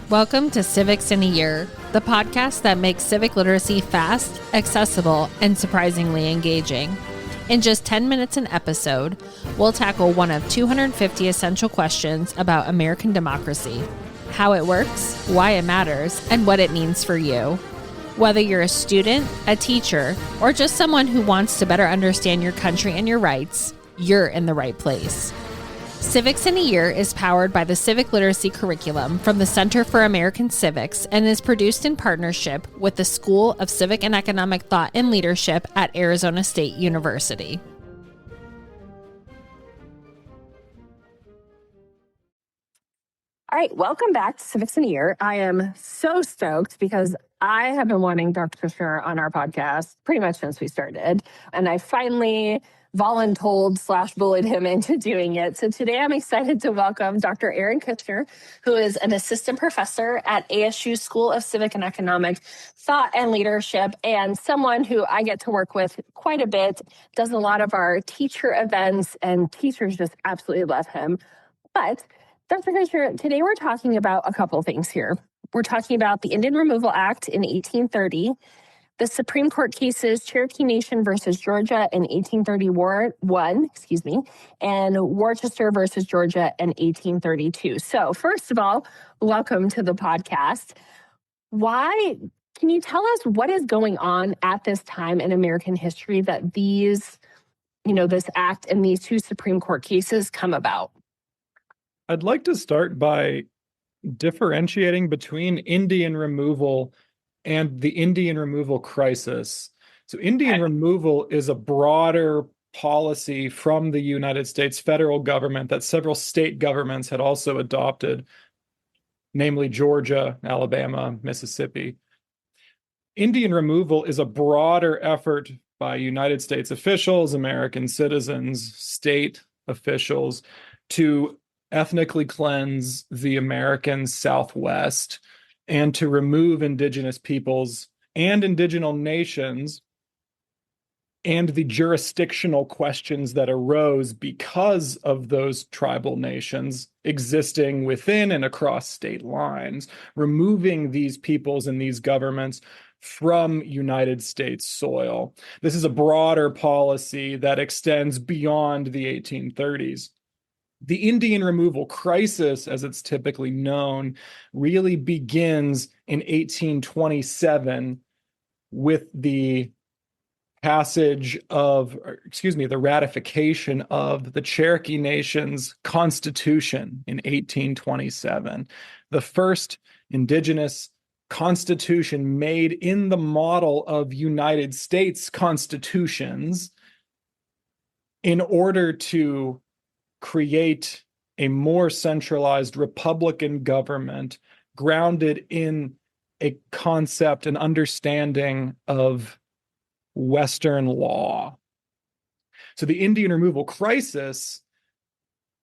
Welcome to Civics in a Year, the podcast that makes civic literacy fast, accessible, and surprisingly engaging. In just 10 minutes an episode, we'll tackle one of 250 essential questions about American democracy, how it works, why it matters, and what it means for you. Whether you're a student, a teacher, or just someone who wants to better understand your country and your rights, you're in the right place. Civics in a Year is powered by the Civic Literacy Curriculum from the Center for American Civics and is produced in partnership with the School of Civic and Economic Thought and Leadership at Arizona State University. All right, welcome back to Civics in a Year. I am so stoked because I have been wanting Dr. Kushner on our podcast pretty much since we started, and I finally voluntold/bullied him into doing it. So today I'm excited to welcome Dr. Aaron Kushner, who is an assistant professor at ASU School of Civic and Economic Thought and Leadership, and someone who I get to work with quite a bit, does a lot of our teacher events, and teachers just absolutely love him. But Dr. Kushner, today we're talking about a couple things here. We're talking about the Indian Removal Act in 1830, the Supreme Court cases Cherokee Nation versus Georgia in 1831, and Worcester versus Georgia in 1832. So first of all, welcome to the podcast. Can you tell us what is going on at this time in American history that this act and these two Supreme Court cases come about? I'd like to start by differentiating between Indian removal and the Indian removal crisis. So Indian removal is a broader policy from the United States federal government that several state governments had also adopted, namely Georgia, Alabama, Mississippi. Indian removal is a broader effort by United States officials, American citizens, state officials to ethnically cleanse the American Southwest and to remove indigenous peoples and indigenous nations and the jurisdictional questions that arose because of those tribal nations existing within and across state lines, removing these peoples and these governments from United States soil. This is a broader policy that extends beyond the 1830s. The Indian removal crisis, as it's typically known, really begins in 1827 with the the ratification of the Cherokee Nation's Constitution in 1827, the first indigenous constitution made in the model of United States constitutions in order to create a more centralized Republican government grounded in a concept and understanding of Western law. So the Indian removal crisis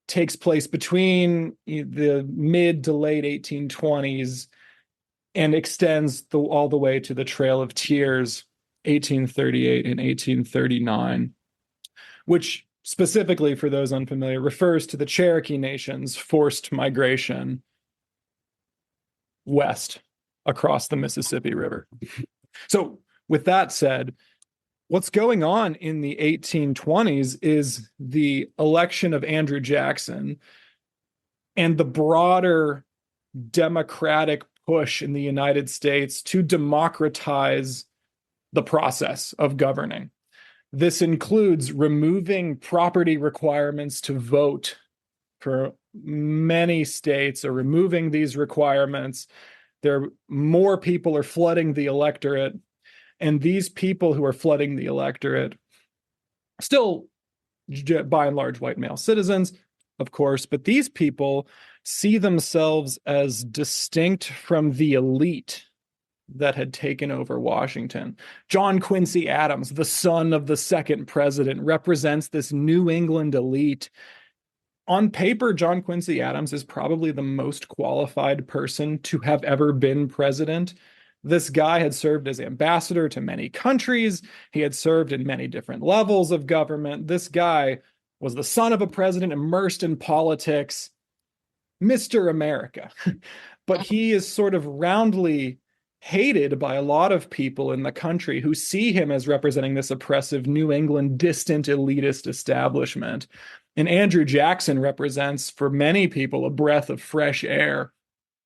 takes place between the mid to late 1820s and extends all the way to the Trail of Tears, 1838 and 1839, which specifically, for those unfamiliar, refers to the Cherokee Nation's forced migration west across the Mississippi River. So with that said, what's going on in the 1820s is the election of Andrew Jackson and the broader democratic push in the United States to democratize the process of governing. This includes removing property requirements to vote for many states, or removing these requirements. More people are flooding the electorate, and these people who are flooding the electorate, still by and large white male citizens, of course, but these people see themselves as distinct from the elite that had taken over Washington. John Quincy Adams, the son of the second president, represents this New England elite. On paper, John Quincy Adams is probably the most qualified person to have ever been president. This guy had served as ambassador to many countries. He had served in many different levels of government. This guy was the son of a president immersed in politics, Mr. America. but he is sort of roundly hated by a lot of people in the country who see him as representing this oppressive New England distant elitist establishment. And Andrew Jackson represents, for many people, a breath of fresh air.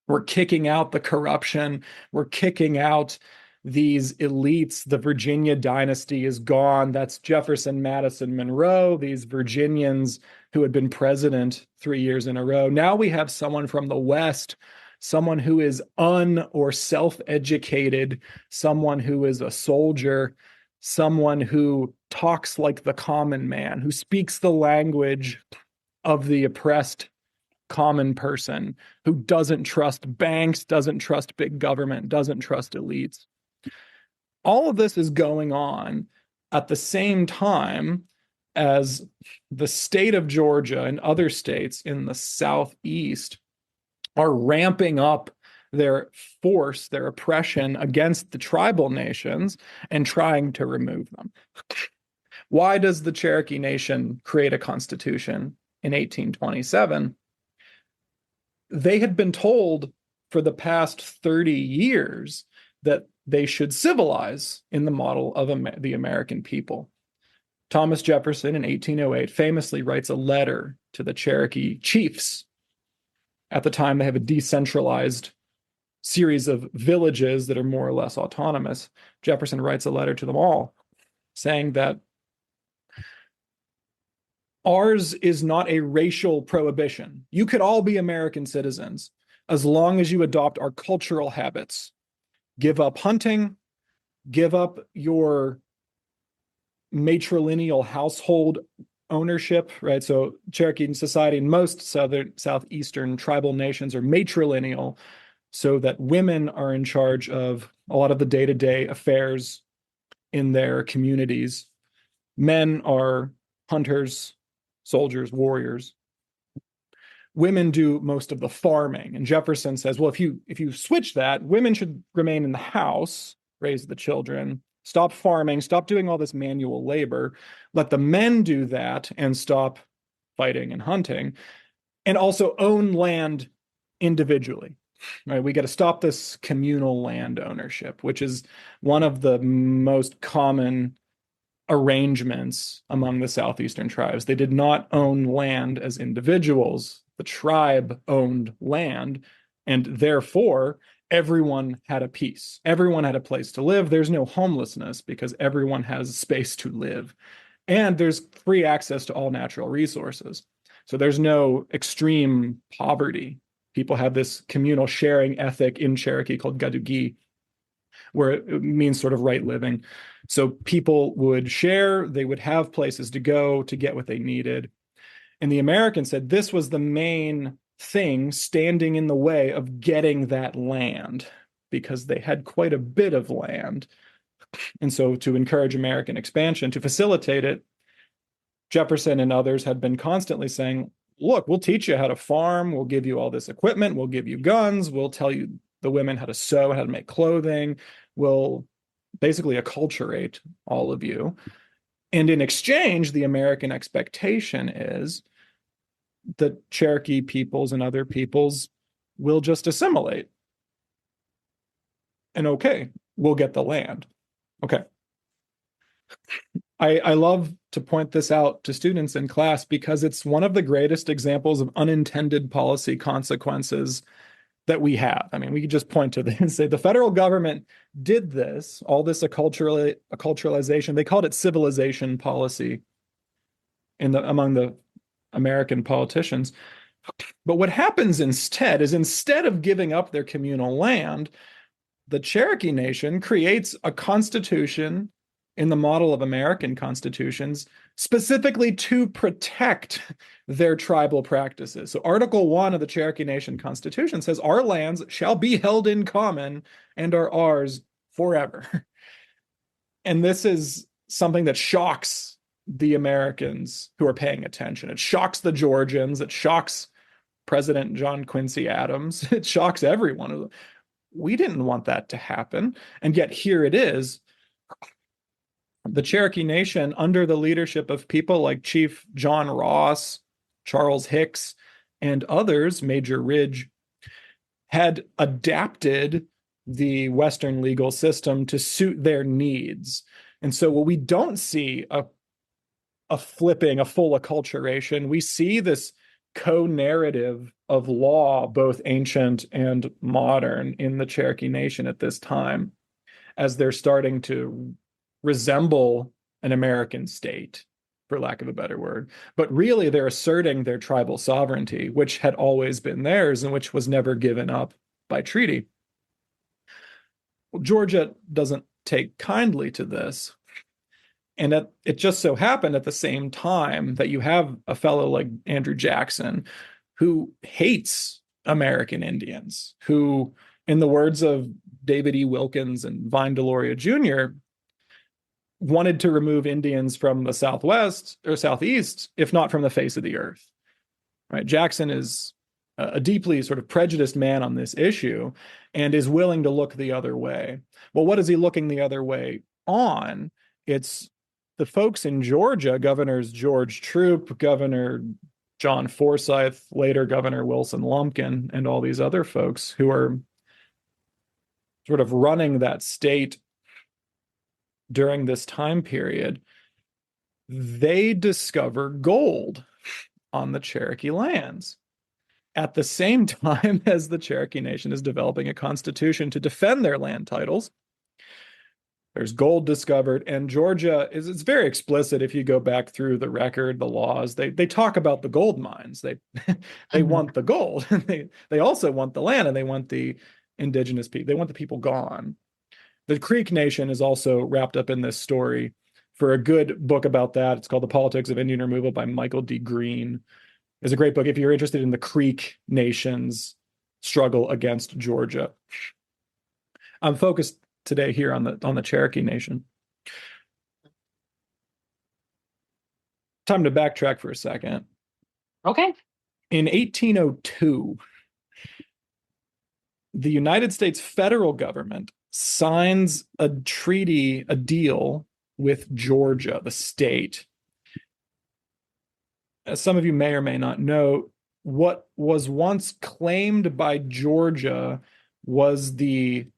We're kicking out the corruption. We're kicking out these elites. The Virginia dynasty is gone. That's Jefferson, Madison, Monroe, these Virginians who had been president 3 years in a row. Now we have someone from the West, someone who is or self-educated, someone who is a soldier, someone who talks like the common man, who speaks the language of the oppressed common person, who doesn't trust banks, doesn't trust big government, doesn't trust elites. All of this is going on at the same time as the state of Georgia and other states in the Southeast are ramping up their force, their oppression against the tribal nations and trying to remove them. Why does the Cherokee Nation create a constitution in 1827? They had been told for the past 30 years that they should civilize in the model of the American people. Thomas Jefferson in 1808 famously writes a letter to the Cherokee chiefs. At the time, they have a decentralized series of villages that are more or less autonomous. Jefferson writes a letter to them all saying that ours is not a racial prohibition. You could all be American citizens as long as you adopt our cultural habits. Give up hunting, give up your matrilineal household ownership, right? So Cherokee society and most southeastern tribal nations are matrilineal, so that women are in charge of a lot of the day-to-day affairs in their communities. Men are hunters, soldiers, warriors. Women do most of the farming. And Jefferson says, well, if you switch that, women should remain in the house, raise the children, stop farming, stop doing all this manual labor, let the men do that and stop fighting and hunting, and also own land individually. Right? We got to stop this communal land ownership, which is one of the most common arrangements among the southeastern tribes. They did not own land as individuals. The tribe owned land, and therefore everyone had a piece. Everyone had a place to live. There's no homelessness because everyone has space to live. And there's free access to all natural resources. So there's no extreme poverty. People have this communal sharing ethic in Cherokee called gadugi, where it means sort of right living. So people would share, they would have places to go to get what they needed. And the Americans said this was the main thing standing in the way of getting that land, because they had quite a bit of land. And so to encourage American expansion, to facilitate it, Jefferson and others had been constantly saying, look, we'll teach you how to farm, we'll give you all this equipment, we'll give you guns, we'll tell you the women how to sew, how to make clothing, we'll basically acculturate all of you. And in exchange, the American expectation is that Cherokee peoples and other peoples will just assimilate. And okay, we'll get the land. Okay. I love to point this out to students in class because it's one of the greatest examples of unintended policy consequences that we have. I mean, we could just point to this and say the federal government did this, all this acculturalization. They called it civilization policy among the American politicians. But what happens instead is, instead of giving up their communal land, the Cherokee Nation creates a constitution in the model of American constitutions specifically to protect their tribal practices. So Article 1 of the Cherokee Nation Constitution says our lands shall be held in common and are ours forever. And this is something that shocks the Americans who are paying attention. It shocks the Georgians. It shocks President John Quincy Adams. It shocks everyone. We didn't want that to happen. And yet here it is. The Cherokee Nation, under the leadership of people like Chief John Ross, Charles Hicks, and others, Major Ridge, had adapted the Western legal system to suit their needs. And so what we don't see a flipping, a full acculturation. We see this co-narrative of law, both ancient and modern, in the Cherokee Nation at this time, as they're starting to resemble an American state, for lack of a better word. But really, they're asserting their tribal sovereignty, which had always been theirs and which was never given up by treaty. Well, Georgia doesn't take kindly to this. And it just so happened at the same time that you have a fellow like Andrew Jackson, who hates American Indians, who, in the words of David E. Wilkins and Vine Deloria Jr., wanted to remove Indians from the Southwest or Southeast, if not from the face of the earth. Right? Jackson is a deeply sort of prejudiced man on this issue and is willing to look the other way. Well, what is he looking the other way on? It's the folks in Georgia, Governors George Troup, Governor John Forsyth, later Governor Wilson Lumpkin, and all these other folks who are sort of running that state during this time period, they discover gold on the Cherokee lands at the same time as the Cherokee Nation is developing a constitution to defend their land titles. There's gold discovered, and Georgia it's very explicit. If you go back through the record, the laws, they talk about the gold mines. They want the gold. They also want the land, and they want the indigenous people. They want the people gone. The Creek Nation is also wrapped up in this story. For a good book about that, it's called The Politics of Indian Removal by Michael D. Green. It's a great book if you're interested in the Creek Nation's struggle against Georgia. I'm focused today here on the Cherokee Nation. Time to backtrack for a second. Okay. In 1802, the United States federal government signs a treaty, a deal with Georgia, the state. As some of you may or may not know, what was once claimed by Georgia was the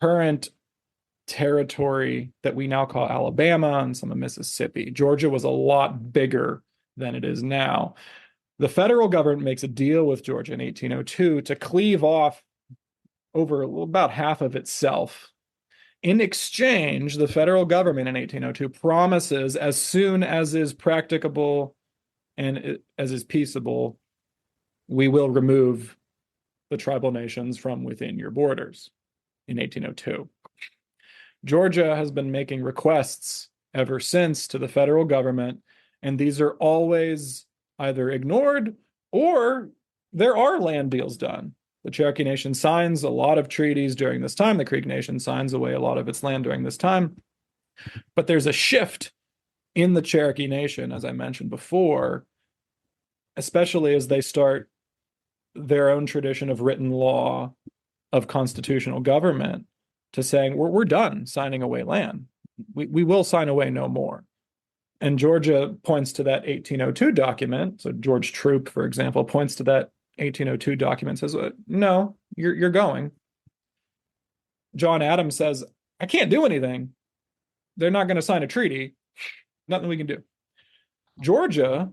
current territory that we now call Alabama and some of Mississippi. Georgia was a lot bigger than it is now. The federal government makes a deal with Georgia in 1802 to cleave off over about half of itself. In exchange, the federal government in 1802 promises, as soon as is practicable and as is peaceable, we will remove the tribal nations from within your borders in 1802. Georgia has been making requests ever since to the federal government, and these are always either ignored or there are land deals done. The Cherokee Nation signs a lot of treaties during this time. The Creek Nation signs away a lot of its land during this time. But there's a shift in the Cherokee Nation, as I mentioned before, especially as they start their own tradition of written law, of constitutional government, to saying, we're done signing away land. We will sign away no more. And Georgia points to that 1802 document. So George Troup, for example, points to that 1802 document, says, no, you're going. John Adams says, I can't do anything. They're not going to sign a treaty. Nothing we can do. Georgia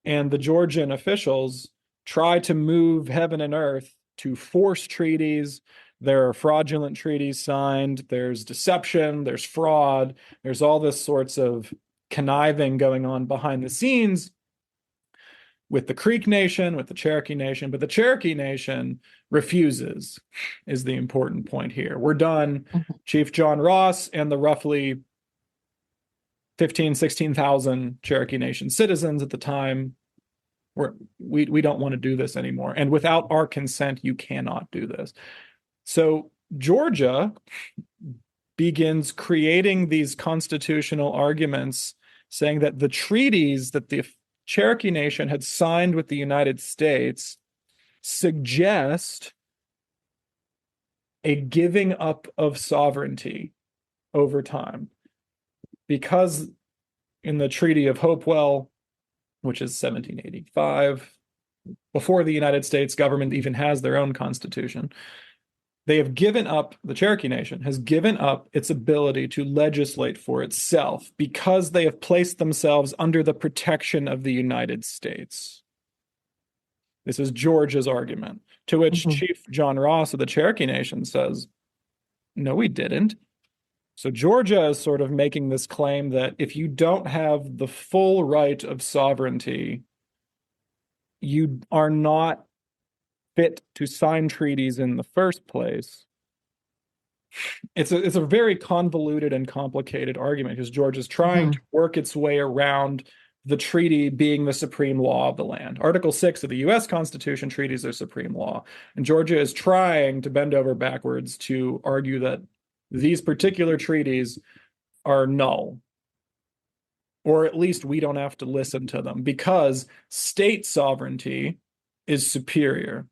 and the Georgian officials try to move heaven and earth to force treaties. There are fraudulent treaties signed. There's deception. There's fraud. There's all this sorts of conniving going on behind the scenes with the Creek Nation, with the Cherokee Nation. But the Cherokee Nation refuses, is the important point here. We're done. Chief John Ross and the roughly 16,000 Cherokee Nation citizens at the time, we don't want to do this anymore. And without our consent, you cannot do this. So Georgia begins creating these constitutional arguments saying that the treaties that the Cherokee Nation had signed with the United States suggest a giving up of sovereignty over time. Because in the Treaty of Hopewell, which is 1785, before the United States government even has their own constitution. They have given up, the Cherokee Nation has given up its ability to legislate for itself because they have placed themselves under the protection of the United States. This is Georgia's argument, to which Chief John Ross of the Cherokee Nation says, no, we didn't. So Georgia is sort of making this claim that if you don't have the full right of sovereignty, you are not fit to sign treaties in the first place. It's a very convoluted and complicated argument because Georgia's trying to work its way around the treaty being the supreme law of the land. Article 6 of the U.S. Constitution, treaties are supreme law. And Georgia is trying to bend over backwards to argue that these particular treaties are null, or at least we don't have to listen to them because state sovereignty is superior.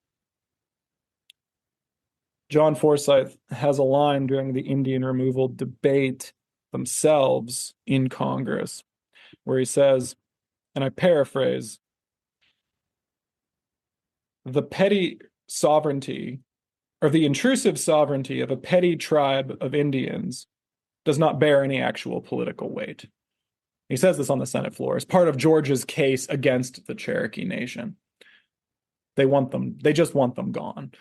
John Forsyth has a line during the Indian removal debate themselves in Congress where he says, and I paraphrase, the petty sovereignty or the intrusive sovereignty of a petty tribe of Indians does not bear any actual political weight. He says this on the Senate floor as part of Georgia's case against the Cherokee Nation. They just want them gone.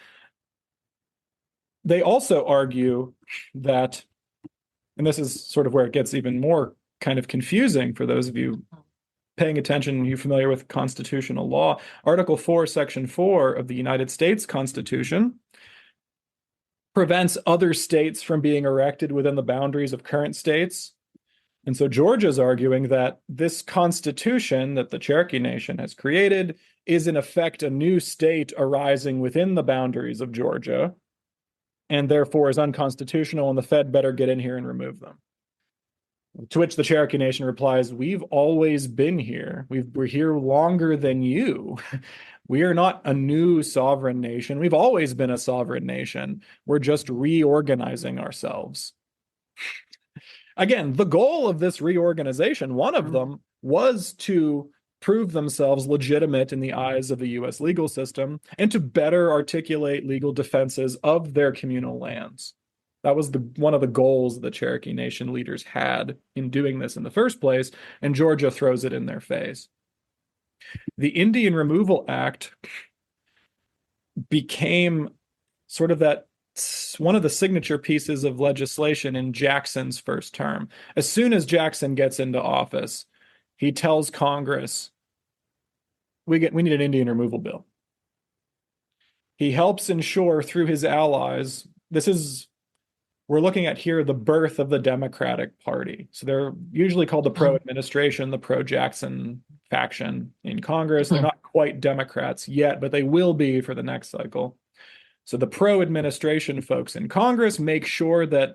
They also argue that, and this is sort of where it gets even more kind of confusing for those of you paying attention, you familiar with constitutional law. Article 4, Section 4 of the United States Constitution prevents other states from being erected within the boundaries of current states. And so Georgia's arguing that this constitution that the Cherokee Nation has created is in effect a new state arising within the boundaries of Georgia, and therefore is unconstitutional, and the Fed better get in here and remove them. To which the Cherokee Nation replies, we've always been here. We're here longer than you. We are not a new sovereign nation. We've always been a sovereign nation. We're just reorganizing ourselves. Again, the goal of this reorganization, one of them, was to prove themselves legitimate in the eyes of the U.S. legal system and to better articulate legal defenses of their communal lands. That was one of the goals the Cherokee Nation leaders had in doing this in the first place, and Georgia throws it in their face. The Indian Removal Act became sort of one of the signature pieces of legislation in Jackson's first term. As soon as Jackson gets into office, he tells Congress, we need an Indian removal bill. He helps ensure through his allies, we're looking at here the birth of the Democratic Party. So they're usually called the pro-administration, the pro-Jackson faction in Congress. They're not quite Democrats yet, but they will be for the next cycle. So the pro-administration folks in Congress make sure that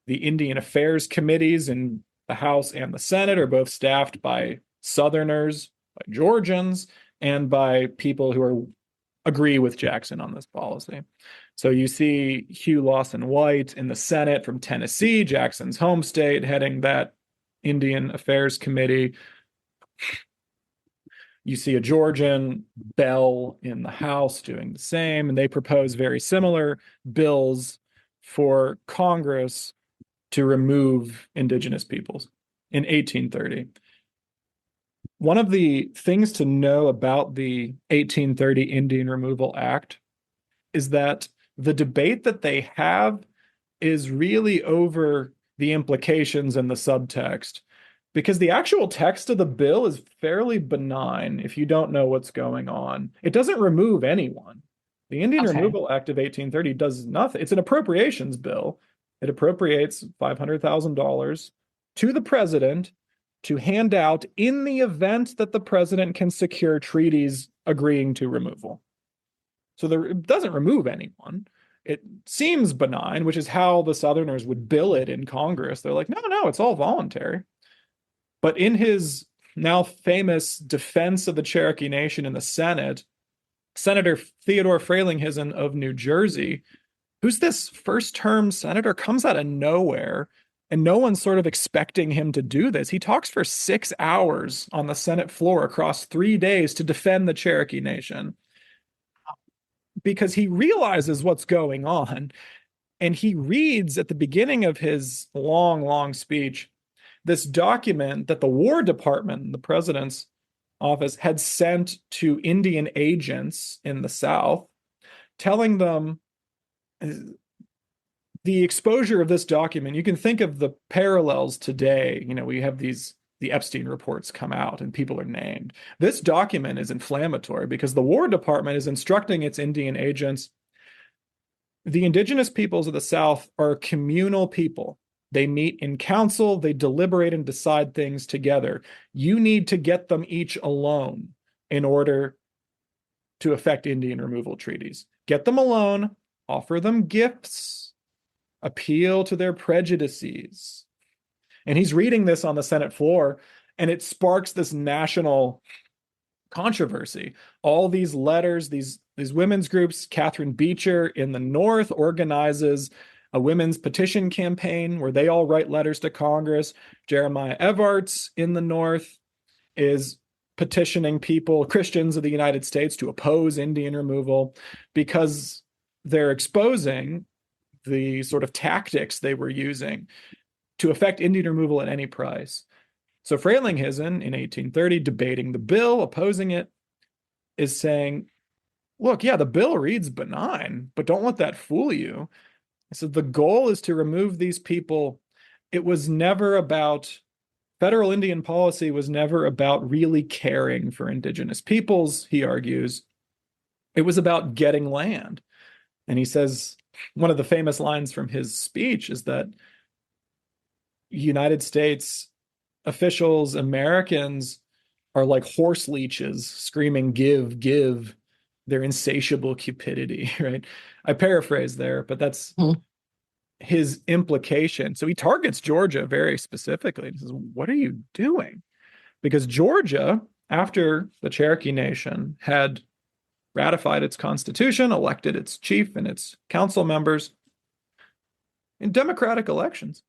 the Indian Affairs committees in the House and the Senate are both staffed by Southerners, by Georgians, and by people who agree with Jackson on this policy. So you see Hugh Lawson White in the Senate from Tennessee, Jackson's home state, heading that Indian Affairs Committee. You see a Georgian, Bell, in the House doing the same, and they propose very similar bills for Congress to remove indigenous peoples in 1830. One of the things to know about the 1830 Indian Removal Act is that the debate that they have is really over the implications and the subtext, because the actual text of the bill is fairly benign if you don't know what's going on. It doesn't remove anyone. The Indian Removal Act of 1830 does nothing. It's an appropriations bill. It appropriates $500,000 to the president to hand out in the event that the president can secure treaties agreeing to removal. So it doesn't remove anyone. It seems benign, which is how the Southerners would bill it in Congress. They're like, no, it's all voluntary. But in his now famous defense of the Cherokee Nation in the Senate, Senator Theodore Frelinghuysen of New Jersey, who's this first-term senator, comes out of nowhere And no one's sort of expecting him to do this. He talks for 6 hours on the Senate floor across 3 days to defend the Cherokee Nation because he realizes what's going on. And he reads at the beginning of his long, long speech this document that the War Department, the president's office, had sent to Indian agents in the South, telling them the exposure of this document. You can think of the parallels today. We have the Epstein reports come out and people are named. This document is inflammatory because the War Department is instructing its Indian agents. The indigenous peoples of the South are communal people. They meet in council, they deliberate and decide things together. You need to get them each alone in order to effect Indian removal treaties. Get them alone, offer them gifts, appeal to their prejudices. And he's reading this on the Senate floor, and it sparks this national controversy. All these letters, these women's groups. Catherine Beecher in the North organizes a women's petition campaign where they all write letters to Congress. Jeremiah Evarts in the North is petitioning people, Christians of the United States, to oppose Indian removal because they're exposing the sort of tactics they were using to effect Indian removal at any price. So Frelinghuysen in 1830, debating the bill, opposing it, is saying, look, yeah, the bill reads benign, but don't let that fool you. So the goal is to remove these people. It was never about, federal Indian policy was never about really caring for indigenous peoples, he argues. It was about getting land. And he says, one of the famous lines from his speech is that United States officials, Americans, are like horse leeches screaming, give, give, their insatiable cupidity, right? I paraphrase there, but that's his implication. So he targets Georgia very specifically. He says, what are you doing? Because Georgia, after the Cherokee Nation had ratified its constitution, elected its chief and its council members in democratic elections,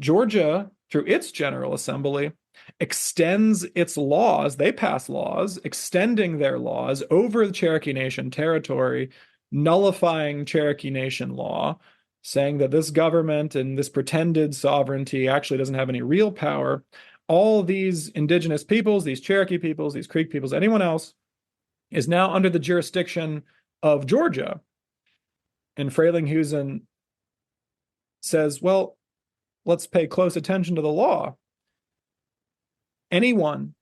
Georgia, through its General Assembly, extends its laws. They pass laws extending their laws over the Cherokee Nation territory, nullifying Cherokee Nation law, saying that this government and this pretended sovereignty actually doesn't have any real power. All these indigenous peoples, these Cherokee peoples, these Creek peoples, anyone else, is now under the jurisdiction of Georgia. And Frelinghuysen says, well, let's pay close attention to the law. Anyone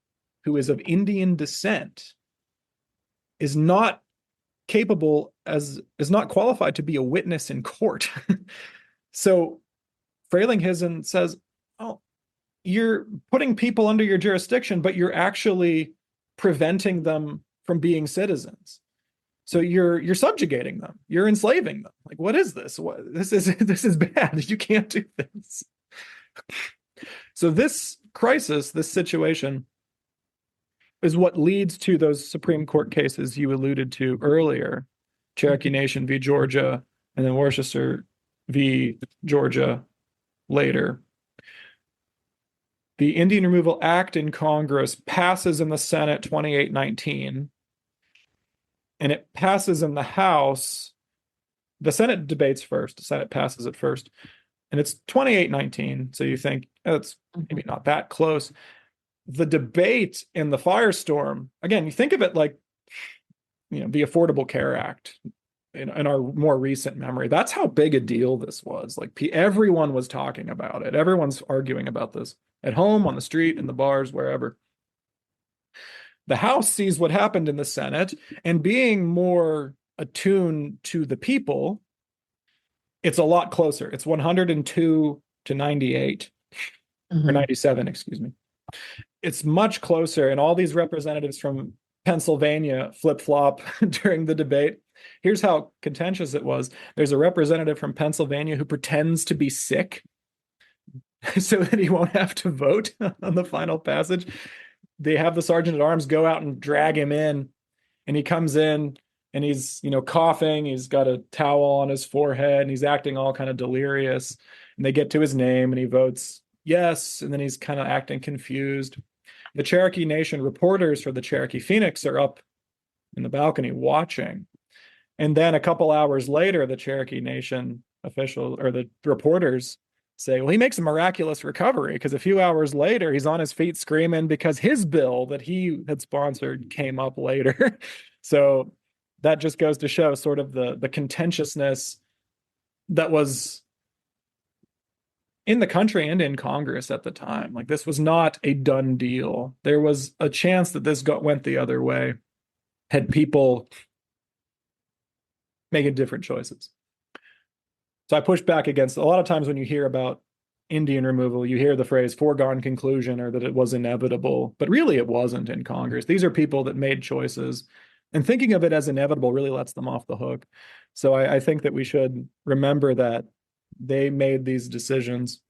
who is of Indian descent is not not qualified to be a witness in court. So Frelinghuysen says, oh, you're putting people under your jurisdiction, but you're actually preventing them from being citizens. So you're subjugating them. You're enslaving them. Like, what is this? This is bad. You can't do this. So this crisis, this situation, is what leads to those Supreme Court cases you alluded to earlier, Cherokee Nation v. Georgia, and then Worcester v. Georgia later. The Indian Removal Act in Congress passes in the Senate 2819, and it passes in the House. The Senate debates first. The Senate passes it first. And it's 2819, so you think it's maybe not that close. The debate in the firestorm, again, you think of it like, the Affordable Care Act in our more recent memory. That's how big a deal this was. Like, everyone was talking about it. Everyone's arguing about this at home, on the street, in the bars, wherever. The House sees what happened in the Senate, and being more attuned to the people, it's a lot closer. It's 102 to 98, or 97, excuse me. It's much closer, and all these representatives from Pennsylvania flip-flop during the debate. Here's how contentious it was. There's a representative from Pennsylvania who pretends to be sick so that he won't have to vote on the final passage. They have the sergeant at arms go out and drag him in, and he comes in and he's, coughing. He's got a towel on his forehead and he's acting all kind of delirious. And they get to his name and he votes yes, and then he's kind of acting confused. The Cherokee Nation reporters for the Cherokee Phoenix are up in the balcony watching. And then a couple hours later, the Cherokee Nation official or the reporters say, well, he makes a miraculous recovery because a few hours later, he's on his feet screaming because his bill that he had sponsored came up later. So that just goes to show sort of the contentiousness that was in the country and in Congress at the time. Like, this was not a done deal. There was a chance that this went the other way had people making different choices. So I push back against a lot of times when you hear about Indian removal, you hear the phrase foregone conclusion or that it was inevitable, but really it wasn't in Congress. These are people that made choices, and thinking of it as inevitable really lets them off the hook. So I think that we should remember that they made these decisions.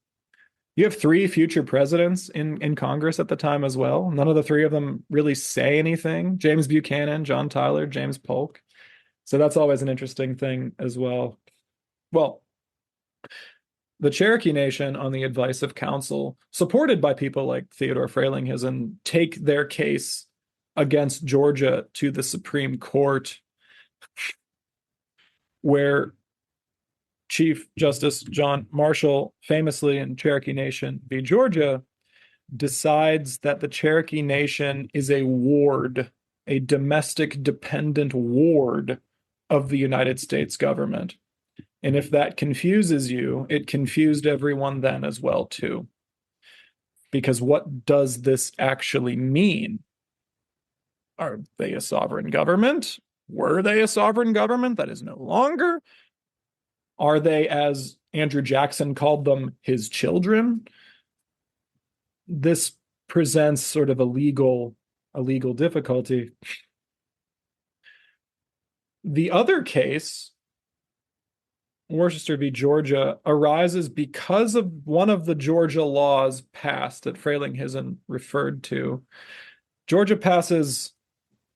You have 3 future presidents in Congress at the time as well. None of the 3 of them really say anything. James Buchanan, John Tyler, James Polk. So that's always an interesting thing as well. Well, the Cherokee Nation, on the advice of counsel, supported by people like Theodore Frelinghuysen, take their case against Georgia to the Supreme Court, where Chief Justice John Marshall, famously in Cherokee Nation v. Georgia, decides that the Cherokee Nation is a ward, a domestic dependent ward of the United States government. And if that confuses you, it confused everyone then as well, too. Because what does this actually mean? Are they a sovereign government? Were they a sovereign government that is no longer? Are they, as Andrew Jackson called them, his children? This presents sort of a legal difficulty. The other case, Worcester v. Georgia, arises because of one of the Georgia laws passed that Frelinghuysen referred to. Georgia passes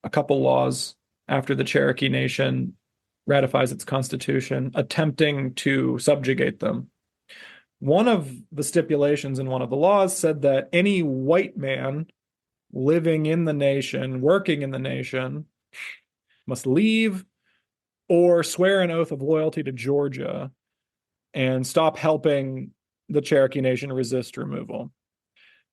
a couple laws after the Cherokee Nation ratifies its constitution, attempting to subjugate them. One of the stipulations in one of the laws said that any white man living in the nation, working in the nation, must leave or swear an oath of loyalty to Georgia and stop helping the Cherokee Nation resist removal.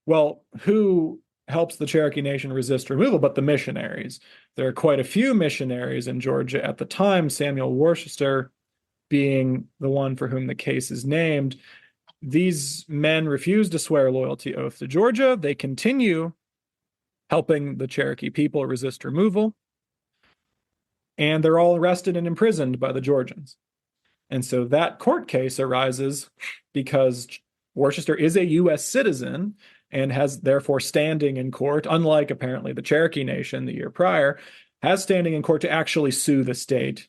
Well, who helps the Cherokee Nation resist removal but the missionaries? There are quite a few missionaries in Georgia at the time, Samuel Worcester being the one for whom the case is named. These men refuse to swear a loyalty oath to Georgia. They continue helping the Cherokee people resist removal, and they're all arrested and imprisoned by the Georgians. And so that court case arises because Worcester is a U.S. citizen and has therefore standing in court, unlike apparently the Cherokee Nation the year prior, has standing in court to actually sue the state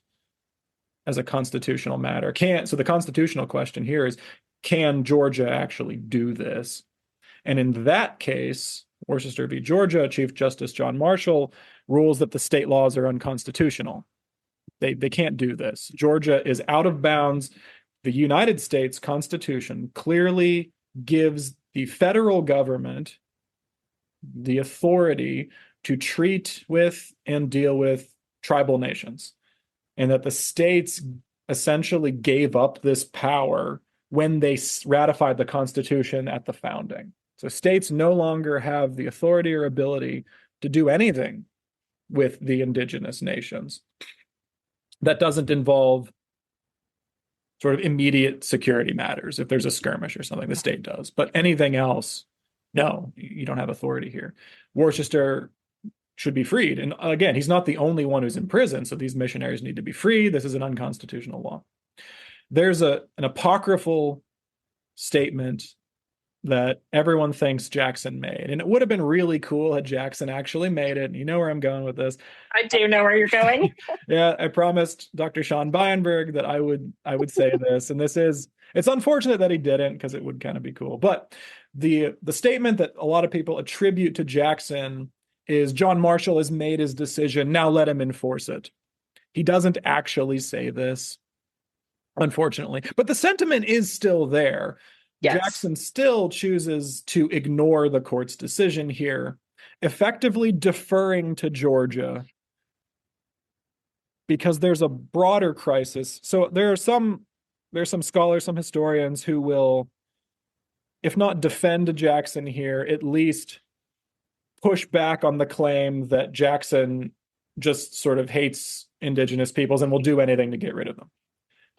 as a constitutional matter. So the constitutional question here is, can Georgia actually do this? And in that case, Worcester v. Georgia, Chief Justice John Marshall rules that the state laws are unconstitutional. They can't do this. Georgia is out of bounds. The United States Constitution clearly gives the federal government the authority to treat with and deal with tribal nations, and that the states essentially gave up this power when they ratified the Constitution at the founding. So states no longer have the authority or ability to do anything with the indigenous nations that doesn't involve sort of immediate security matters. If there's a skirmish or something, the state does. But anything else, no, you don't have authority here. Worcester should be freed. And again, he's not the only one who's in prison, so these missionaries need to be freed. This is an unconstitutional law. There's an apocryphal statement that everyone thinks Jackson made. And it would have been really cool had Jackson actually made it. And you know where I'm going with this. I do know where you're going. Yeah, I promised Dr. Sean Beinberg that I would say this. And it's unfortunate that he didn't, because it would kind of be cool. But the statement that a lot of people attribute to Jackson is John Marshall has made his decision, now let him enforce it. He doesn't actually say this. unfortunately. But the sentiment is still there. Yes. Jackson still chooses to ignore the court's decision here, effectively deferring to Georgia because there's a broader crisis. So there's some scholars, some historians who will, if not defend Jackson here, at least push back on the claim that Jackson just sort of hates indigenous peoples and will do anything to get rid of them.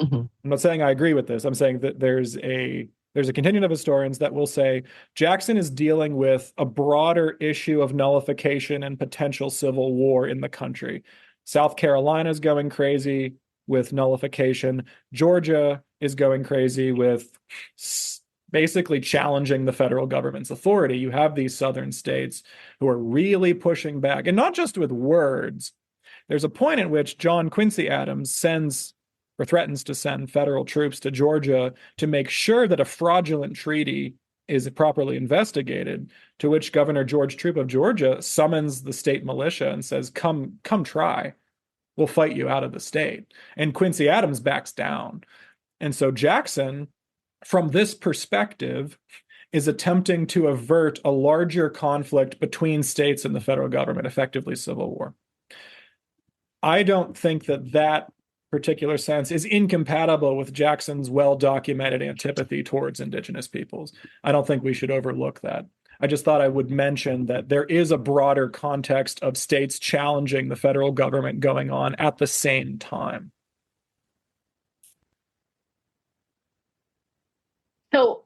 Mm-hmm. I'm not saying I agree with this. I'm saying that there's a contingent of historians that will say Jackson is dealing with a broader issue of nullification and potential civil war in the country. South Carolina is going crazy with nullification. Georgia is going crazy with basically challenging the federal government's authority. You have these southern states who are really pushing back, and not just with words. There's a point at which John Quincy Adams sends or threatens to send federal troops to Georgia to make sure that a fraudulent treaty is properly investigated, to which Governor George Troup of Georgia summons the state militia and says, come try. We'll fight you out of the state. And Quincy Adams backs down. And so Jackson, from this perspective, is attempting to avert a larger conflict between states and the federal government, effectively civil war. I don't think that particular sense is incompatible with Jackson's well-documented antipathy towards indigenous peoples. I don't think we should overlook that. I just thought I would mention that there is a broader context of states challenging the federal government going on at the same time. So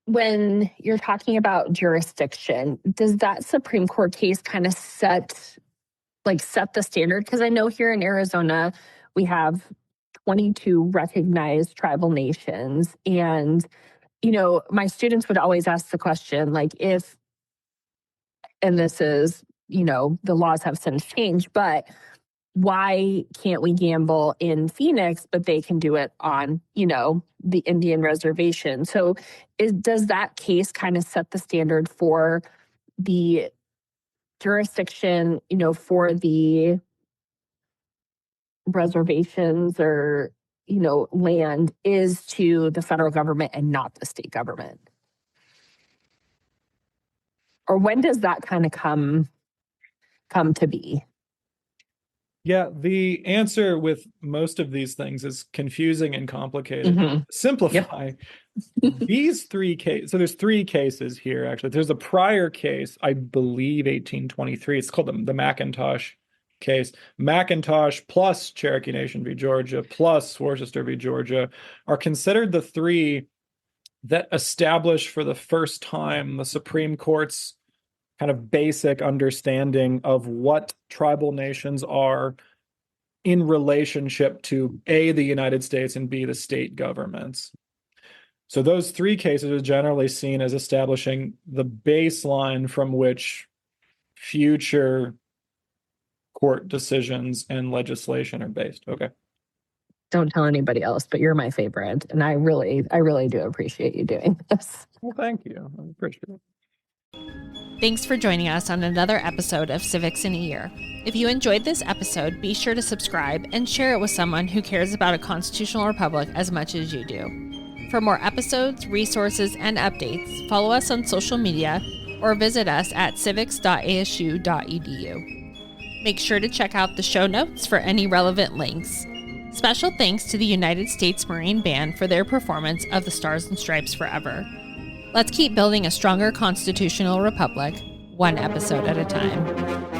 when you're talking about jurisdiction, does that Supreme Court case kind of set the standard? Because I know here in Arizona, we have 22 recognized tribal nations. And, my students would always ask the question, and this is, the laws have since changed, but why can't we gamble in Phoenix, but they can do it on, the Indian reservation? So does that case kind of set the standard for the jurisdiction, for the reservations or, land is to the federal government and not the state government? Or when does that kind of come to be? Yeah, the answer with most of these things is confusing and complicated. Mm-hmm. Simplify. Yep. These three cases, so there's three cases here, actually. There's a prior case, I believe 1823. It's called the McIntosh case. McIntosh plus Cherokee Nation v. Georgia plus Worcester v. Georgia are considered the three that establish for the first time the Supreme Court's kind of basic understanding of what tribal nations are in relationship to A, the United States, and B, the state governments. So those three cases are generally seen as establishing the baseline from which future court decisions and legislation are based. Okay. Don't tell anybody else, but you're my favorite. And I really do appreciate you doing this. Well, thank you. I appreciate it. Thanks for joining us on another episode of Civics in a Year. If you enjoyed this episode, be sure to subscribe and share it with someone who cares about a constitutional republic as much as you do. For more episodes, resources, and updates, follow us on social media or visit us at civics.asu.edu. Make sure to check out the show notes for any relevant links. Special thanks to the United States Marine Band for their performance of the Stars and Stripes Forever. Let's keep building a stronger constitutional republic, one episode at a time.